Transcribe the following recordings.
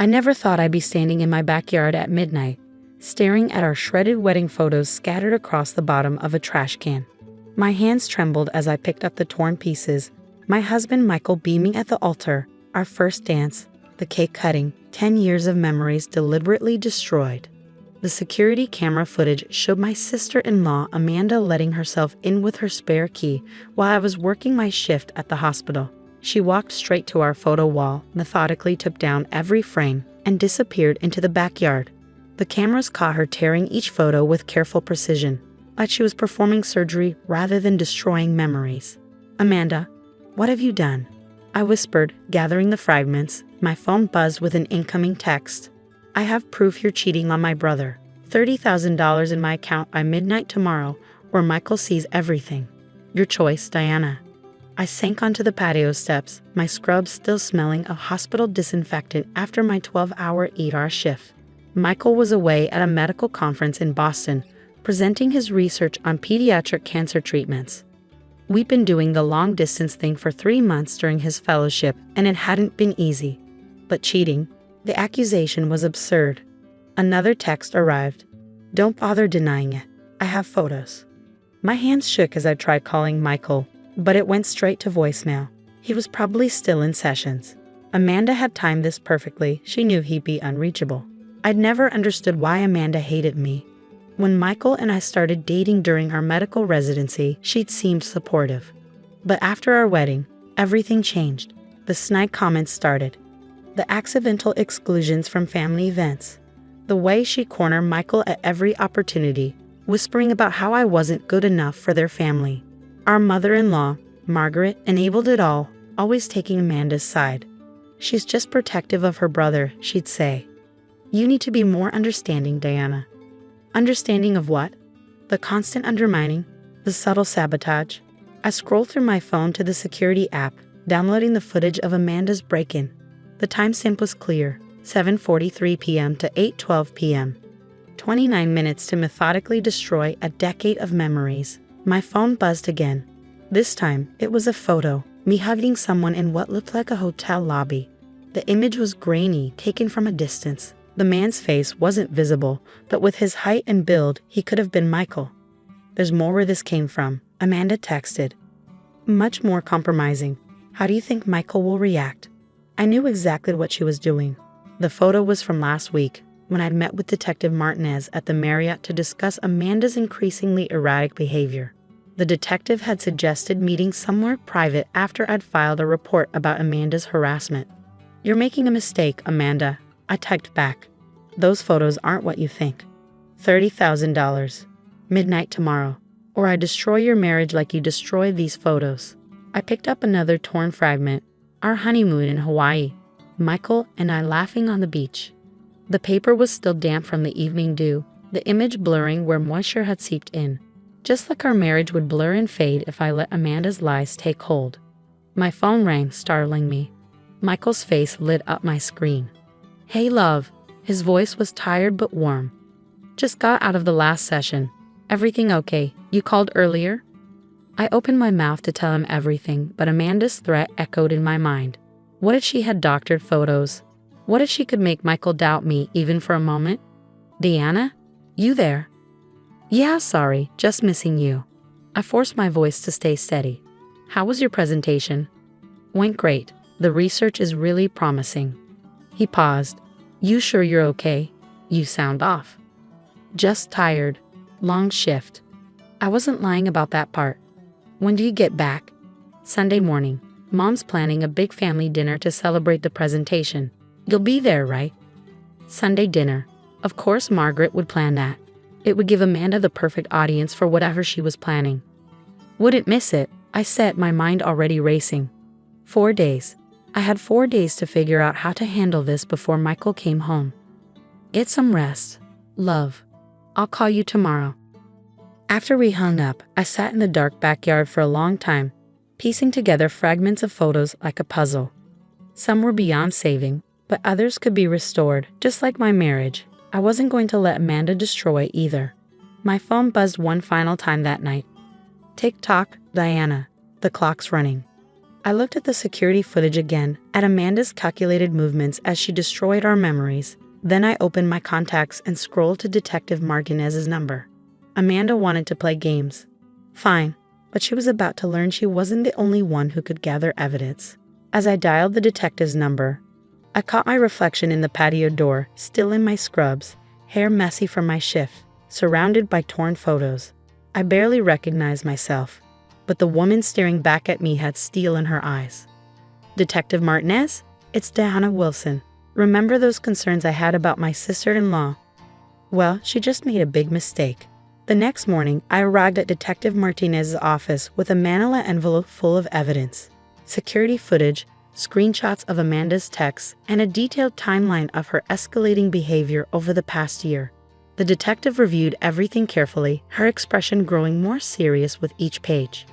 I never thought I'd be standing in my backyard at midnight, staring at our shredded wedding photos scattered across the bottom of a trash can. My hands trembled as I picked up the torn pieces, my husband Michael beaming at the altar, our first dance, the cake cutting, 10 years of memories deliberately destroyed. The security camera footage showed my sister-in-law Amanda letting herself in with her spare key while I was working my shift at the hospital. She walked straight to our photo wall, methodically took down every frame, and disappeared into the backyard. The cameras caught her tearing each photo with careful precision, like she was performing surgery rather than destroying memories. "Amanda, what have you done?" I whispered, gathering the fragments. My phone buzzed with an incoming text. "I have proof you're cheating on my brother. $30,000 in my account by midnight tomorrow, or Michael sees everything. Your choice, Diana." I sank onto the patio steps, my scrubs still smelling of hospital disinfectant after my 12-hour 8-hour shift. Michael was away at a medical conference in Boston, presenting his research on pediatric cancer treatments. We'd been doing the long-distance thing for 3 months during his fellowship, and it hadn't been easy. But cheating? The accusation was absurd. Another text arrived. "Don't bother denying it. I have photos." My hands shook as I tried calling Michael, but it went straight to voicemail. He was probably still in sessions. Amanda had timed this perfectly. She knew he'd be unreachable. I'd never understood why Amanda hated me. When Michael and I started dating during our medical residency, she'd seemed supportive. But after our wedding, everything changed. The snide comments started. The accidental exclusions from family events. The way she cornered Michael at every opportunity, whispering about how I wasn't good enough for their family. Our mother-in-law, Margaret, enabled it all, always taking Amanda's side. "She's just protective of her brother," she'd say. "You need to be more understanding, Diana." Understanding of what? The constant undermining, the subtle sabotage. I scrolled through my phone to the security app, downloading the footage of Amanda's break-in. The timestamp was clear, 7:43 p.m. to 8:12 p.m. 29 minutes to methodically destroy a decade of memories. My phone buzzed again. This time, it was a photo, me hugging someone in what looked like a hotel lobby. The image was grainy, taken from a distance. The man's face wasn't visible, but with his height and build, he could have been Michael. "There's more where this came from," Amanda texted. "Much more compromising. How do you think Michael will react?" I knew exactly what she was doing. The photo was from last week, when I'd met with Detective Martinez at the Marriott to discuss Amanda's increasingly erratic behavior. The detective had suggested meeting somewhere private after I'd filed a report about Amanda's harassment. "You're making a mistake, Amanda," I typed back. "Those photos aren't what you think. $30,000. Midnight tomorrow. Or I destroy your marriage like you destroyed these photos." I picked up another torn fragment. Our honeymoon in Hawaii. Michael and I laughing on the beach. The paper was still damp from the evening dew, the image blurring where moisture had seeped in. Just like our marriage would blur and fade if I let Amanda's lies take hold. My phone rang, startling me. Michael's face lit up my screen. "Hey, love." His voice was tired but warm. "Just got out of the last session. Everything okay? You called earlier?" I opened my mouth to tell him everything, but Amanda's threat echoed in my mind. What if she had doctored photos? What if she could make Michael doubt me even for a moment? "Diana? You there?" "Yeah, sorry, just missing you." I forced my voice to stay steady. "How was your presentation?" "Went great. The research is really promising." He paused. "You sure you're okay? You sound off." "Just tired. Long shift." I wasn't lying about that part. "When do you get back?" "Sunday morning. Mom's planning a big family dinner to celebrate the presentation. You'll be there, right?" Sunday dinner. Of course Margaret would plan that. It would give Amanda the perfect audience for whatever she was planning. Wouldn't miss it, I said, my mind already racing. 4 days. I had 4 days to figure out how to handle this before Michael came home. "Get some rest. Love. I'll call you tomorrow." After we hung up, I sat in the dark backyard for a long time, piecing together fragments of photos like a puzzle. Some were beyond saving, but others could be restored, just like my marriage. I wasn't going to let Amanda destroy either. My phone buzzed one final time that night. "Tick-tock, Diana. The clock's running." I looked at the security footage again, at Amanda's calculated movements as she destroyed our memories. Then I opened my contacts and scrolled to Detective Martinez's number. Amanda wanted to play games. Fine, but she was about to learn she wasn't the only one who could gather evidence. As I dialed the detective's number, I caught my reflection in the patio door, still in my scrubs, hair messy from my shift, surrounded by torn photos. I barely recognized myself, but the woman staring back at me had steel in her eyes. Detective Martinez? It's Diana Wilson. Remember those concerns I had about my sister-in-law? Well, she just made a big mistake. The next morning, I arrived at Detective Martinez's office with a manila envelope full of evidence, security footage, screenshots of Amanda's texts, and a detailed timeline of her escalating behavior over the past year. The detective reviewed everything carefully, her expression growing more serious with each page.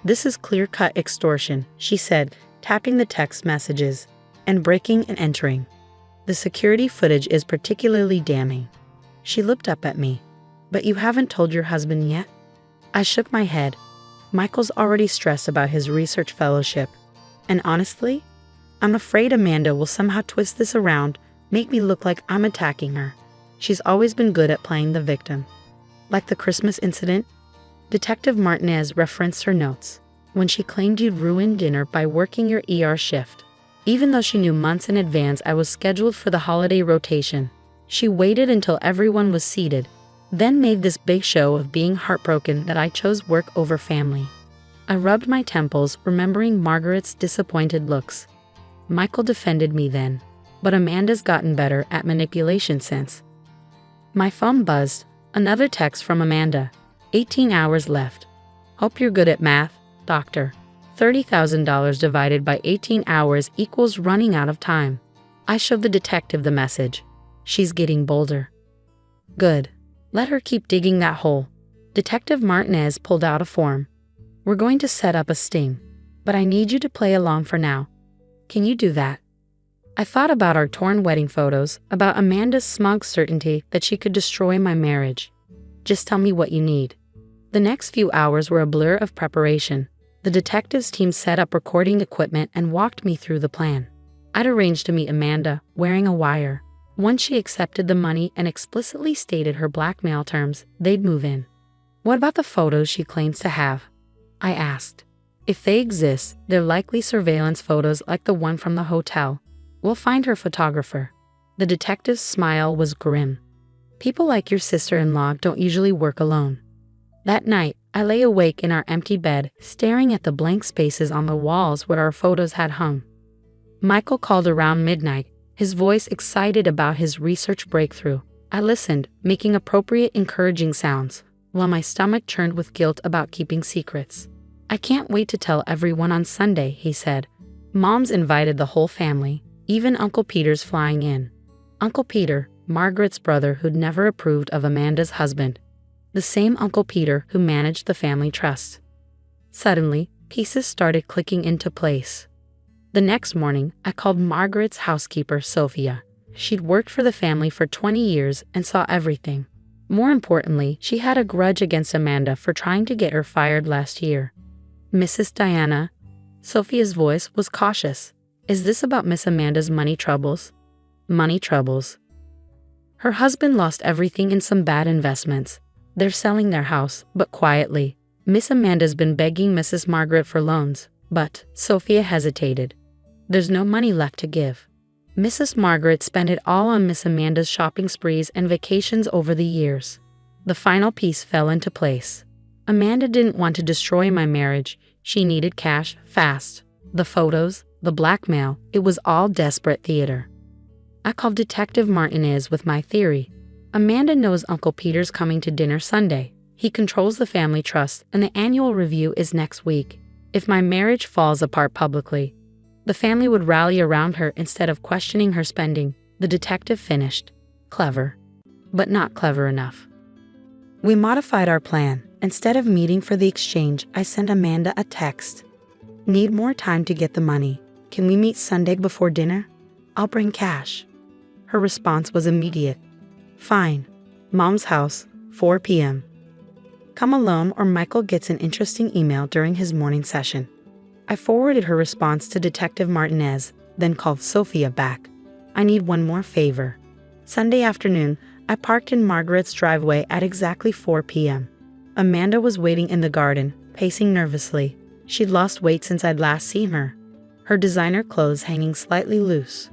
"This is clear-cut extortion," she said, tapping the text messages and breaking and entering. "The security footage is particularly damning." She looked up at me. "But you haven't told your husband yet?" I shook my head. Michael's already stressed about his research fellowship. And honestly, I'm afraid Amanda will somehow twist this around, make me look like I'm attacking her. She's always been good at playing the victim. Like the Christmas incident, Detective Martinez referenced her notes, when she claimed you'd ruined dinner by working your ER shift. Even though she knew months in advance I was scheduled for the holiday rotation, she waited until everyone was seated, then made this big show of being heartbroken that I chose work over family. I rubbed my temples, remembering Margaret's disappointed looks. Michael defended me then, but Amanda's gotten better at manipulation since. My phone buzzed. Another text from Amanda. 18 hours left. Hope you're good at math, doctor. $30,000 divided by 18 hours equals running out of time. I showed the detective the message. She's getting bolder. Good. Let her keep digging that hole. Detective Martinez pulled out a form. We're going to set up a sting, but I need you to play along for now. Can you do that? I thought about our torn wedding photos, about Amanda's smug certainty that she could destroy my marriage. Just tell me what you need. The next few hours were a blur of preparation. The detectives team set up recording equipment and walked me through the plan. I'd arranged to meet Amanda, wearing a wire. Once she accepted the money and explicitly stated her blackmail terms, they'd move in. What about the photos she claims to have? I asked. If they exist, they're likely surveillance photos like the one from the hotel. We'll find her photographer. The detective's smile was grim. People like your sister-in-law don't usually work alone. That night, I lay awake in our empty bed, staring at the blank spaces on the walls where our photos had hung. Michael called around midnight, his voice excited about his research breakthrough. I listened, making appropriate encouraging sounds, while my stomach churned with guilt about keeping secrets. I can't wait to tell everyone on Sunday, he said. Mom's invited the whole family, even Uncle Peter's flying in. Uncle Peter, Margaret's brother who'd never approved of Amanda's husband. The same Uncle Peter who managed the family trust. Suddenly, pieces started clicking into place. The next morning, I called Margaret's housekeeper, Sophia. She'd worked for the family for 20 years and saw everything. More importantly, she had a grudge against Amanda for trying to get her fired last year. Mrs. Diana, Sophia's voice was cautious. Is this about Miss Amanda's money troubles? Money troubles. Her husband lost everything in some bad investments. They're selling their house, but quietly. Miss Amanda's been begging Mrs. Margaret for loans, but Sophia hesitated. There's no money left to give. Mrs. Margaret spent it all on Miss Amanda's shopping sprees and vacations over the years. The final piece fell into place. Amanda didn't want to destroy my marriage. She needed cash, fast. The photos, the blackmail, it was all desperate theater. I called Detective Martinez with my theory. Amanda knows Uncle Peter's coming to dinner Sunday. He controls the family trust, and the annual review is next week. If my marriage falls apart publicly, the family would rally around her instead of questioning her spending. The detective finished. Clever, but not clever enough. We modified our plan. Instead of meeting for the exchange, I sent Amanda a text. Need more time to get the money. Can we meet Sunday before dinner? I'll bring cash. Her response was immediate. Fine. Mom's house, 4 p.m. Come alone or Michael gets an interesting email during his morning session. I forwarded her response to Detective Martinez, then called Sophia back. I need one more favor. Sunday afternoon, I parked in Margaret's driveway at exactly 4 p.m. Amanda was waiting in the garden, pacing nervously. She'd lost weight since I'd last seen her, her designer clothes hanging slightly loose.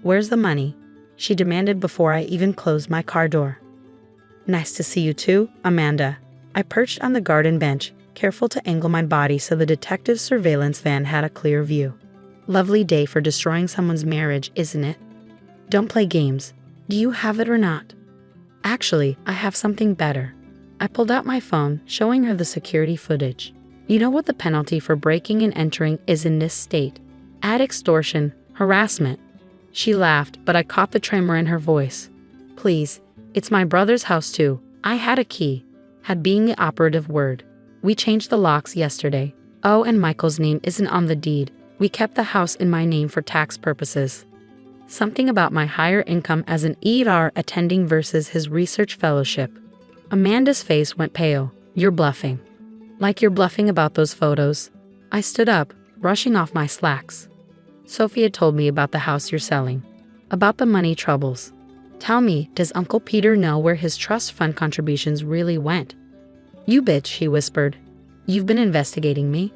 "Where's the money?" she demanded before I even closed my car door. "Nice to see you too, Amanda." I perched on the garden bench, careful to angle my body so the detective's surveillance van had a clear view. "Lovely day for destroying someone's marriage, isn't it?" "Don't play games. Do you have it or not?" "Actually, I have something better." I pulled out my phone, showing her the security footage. "You know what the penalty for breaking and entering is in this state? Add extortion, harassment." She laughed, but I caught the tremor in her voice. "Please, it's my brother's house too. I had a key." Had being the operative word. "We changed the locks yesterday. Oh, and Michael's name isn't on the deed. We kept the house in my name for tax purposes." Something about my higher income as an ER attending versus his research fellowship. Amanda's face went pale. "You're bluffing." "Like you're bluffing about those photos." I stood up, brushing off my slacks. "Sophia told me about the house you're selling. About the money troubles. Tell me, does Uncle Peter know where his trust fund contributions really went?" "You bitch," she whispered. "You've been investigating me?"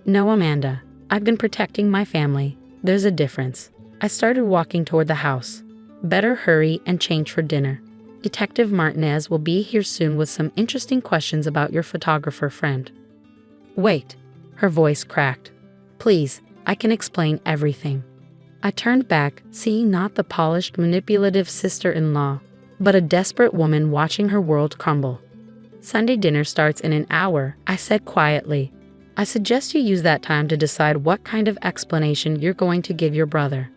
"No, Amanda. I've been protecting my family. There's a difference." I started walking toward the house. "Better hurry and change for dinner. Detective Martinez will be here soon with some interesting questions about your photographer friend." "Wait." Her voice cracked. "Please, I can explain everything." I turned back, seeing not the polished, manipulative sister-in-law, but a desperate woman watching her world crumble. "Sunday dinner starts in an hour," I said quietly. "I suggest you use that time to decide what kind of explanation you're going to give your brother."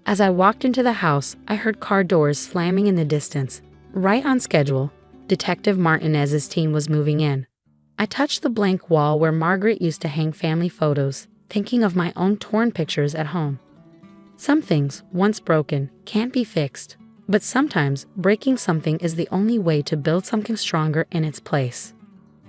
As I walked into the house, I heard car doors slamming in the distance. Right on schedule, Detective Martinez's team was moving in. I touched the blank wall where Margaret used to hang family photos, thinking of my own torn pictures at home. Some things, once broken, can't be fixed, but sometimes breaking something is the only way to build something stronger in its place.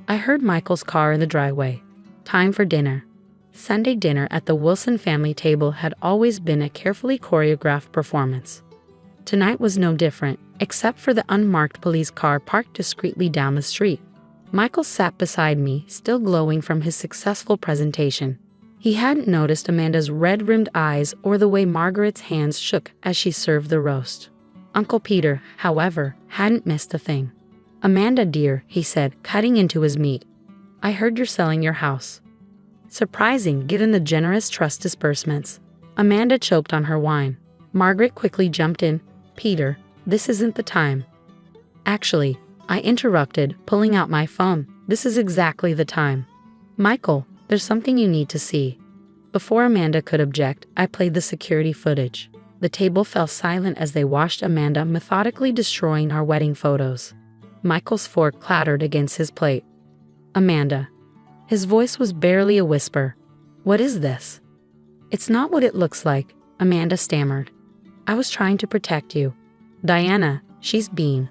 I heard Michael's car in the driveway. Time for dinner. Sunday dinner at the Wilson family table had always been a carefully choreographed performance. Tonight was no different, except for the unmarked police car parked discreetly down the street. Michael sat beside me, still glowing from his successful presentation. He hadn't noticed Amanda's red-rimmed eyes or the way Margaret's hands shook as she served the roast. Uncle Peter, however, hadn't missed a thing. "Amanda dear," he said, cutting into his meat. "I heard you're selling your house." Surprising given the generous trust disbursements. Amanda choked on her wine. Margaret quickly jumped in. "Peter, this isn't the time." "Actually," I interrupted, pulling out my phone, "this is exactly the time. Michael, there's something you need to see." Before Amanda could object, I played the security footage. The table fell silent as they watched Amanda methodically destroying our wedding photos. Michael's fork clattered against his plate. "Amanda." His voice was barely a whisper. "What is this?" "It's not what it looks like," Amanda stammered. "I was trying to protect you." "Diana, she's been."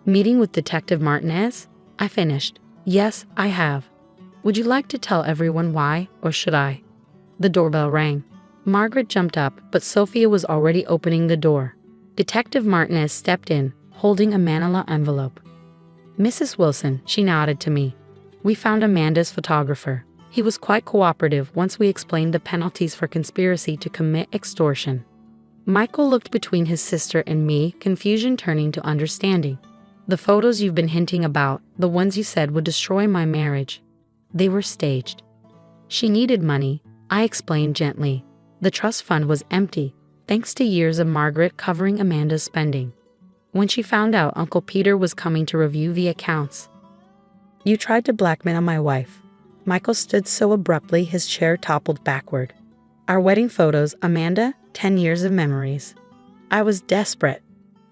"Meeting with Detective Martinez?" I finished. "Yes, I have." "Would you like to tell everyone why, or should I?" The doorbell rang. Margaret jumped up, but Sophia was already opening the door. Detective Martinez stepped in, holding a manila envelope. "Mrs. Wilson," she nodded to me. "We found Amanda's photographer. He was quite cooperative once we explained the penalties for conspiracy to commit extortion." Michael looked between his sister and me, confusion turning to understanding. "The photos you've been hinting about, the ones you said would destroy my marriage. They were staged." "She needed money," I explained gently. "The trust fund was empty, thanks to years of Margaret covering Amanda's spending. When she found out Uncle Peter was coming to review the accounts." "You tried to blackmail my wife." Michael stood so abruptly his chair toppled backward. "Our wedding photos, Amanda, 10 years of memories." I was desperate.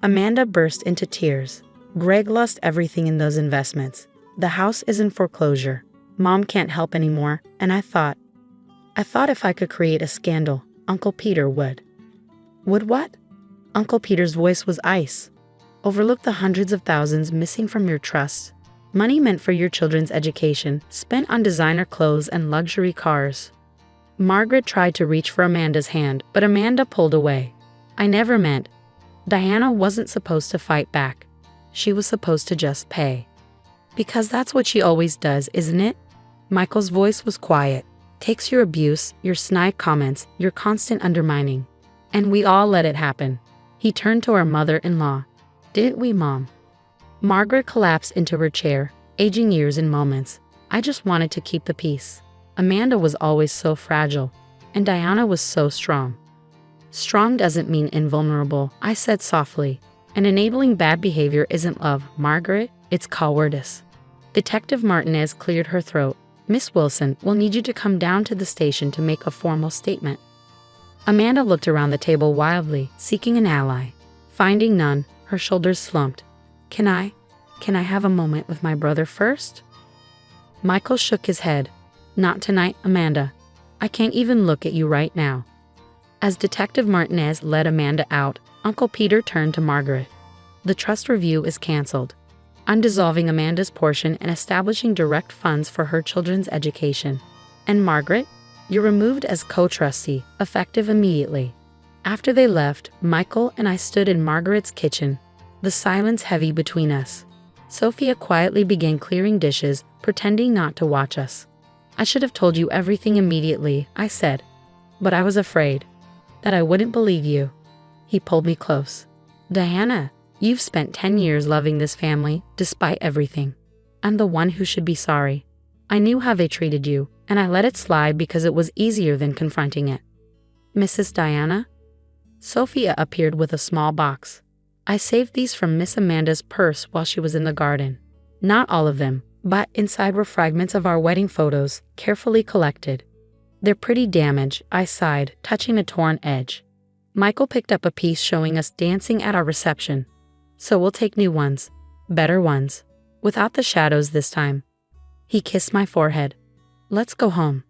Amanda burst into tears. "Greg lost everything in those investments. The house is in foreclosure. Mom can't help anymore, and I thought if I could create a scandal, Uncle Peter would." "Would what?" Uncle Peter's voice was ice. "Overlook the hundreds of thousands missing from your trusts. Money meant for your children's education, spent on designer clothes and luxury cars." Margaret tried to reach for Amanda's hand, but Amanda pulled away. I never meant. Diana wasn't supposed to fight back. She was supposed to just pay. Because that's what she always does, isn't it? Michael's voice was quiet. Takes your abuse, your snide comments, your constant undermining. And we all let it happen. He turned to our mother-in-law. Didn't we, Mom? Margaret collapsed into her chair, aging years in moments. I just wanted to keep the peace. Amanda was always so fragile, and Diana was so strong. Strong doesn't mean invulnerable, I said softly. And enabling bad behavior isn't love, Margaret, it's cowardice. Detective Martinez cleared her throat. Miss Wilson, we'll need you to come down to the station to make a formal statement. Amanda looked around the table wildly, seeking an ally. Finding none, her shoulders slumped. Can I have a moment with my brother first? Michael shook his head. Not tonight, Amanda. I can't even look at you right now. As Detective Martinez led Amanda out, Uncle Peter turned to Margaret. The trust review is canceled. I'm dissolving Amanda's portion and establishing direct funds for her children's education. And Margaret, you're removed as co-trustee, effective immediately. After they left, Michael and I stood in Margaret's kitchen, the silence heavy between us. Sophia quietly began clearing dishes, pretending not to watch us. I should have told you everything immediately, I said. But I was afraid that I wouldn't believe you. He pulled me close. Diana, you've spent 10 years loving this family, despite everything. I'm the one who should be sorry. I knew how they treated you, and I let it slide because it was easier than confronting it. Mrs. Diana? Sophia appeared with a small box. I saved these from Miss Amanda's purse while she was in the garden. Not all of them, but inside were fragments of our wedding photos, carefully collected. They're pretty damaged, I sighed, touching a torn edge. Michael picked up a piece showing us dancing at our reception. So we'll take new ones. Better ones. Without the shadows this time. He kissed my forehead. Let's go home.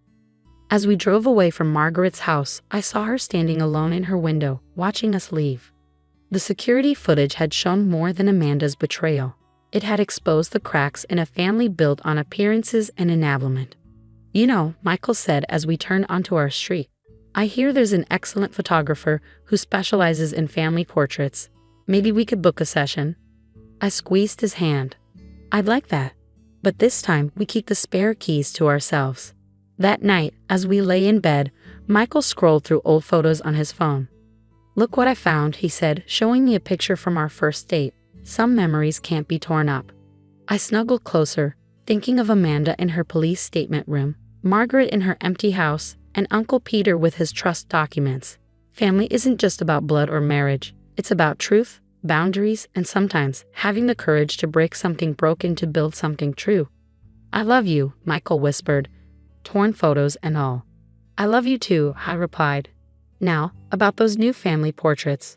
As we drove away from Margaret's house, I saw her standing alone in her window, watching us leave. The security footage had shown more than Amanda's betrayal. It had exposed the cracks in a family built on appearances and enablement. You know, Michael said as we turned onto our street, I hear there's an excellent photographer who specializes in family portraits. Maybe we could book a session. I squeezed his hand. I'd like that. But this time we keep the spare keys to ourselves. That night, as we lay in bed, Michael scrolled through old photos on his phone. Look what I found, he said, showing me a picture from our first date. Some memories can't be torn up. I snuggled closer, thinking of Amanda in her police statement room, Margaret in her empty house, and Uncle Peter with his trust documents. Family isn't just about blood or marriage. It's about truth, boundaries, and sometimes having the courage to break something broken to build something true. I love you, Michael whispered, torn photos and all. I love you too, I replied. Now, about those new family portraits.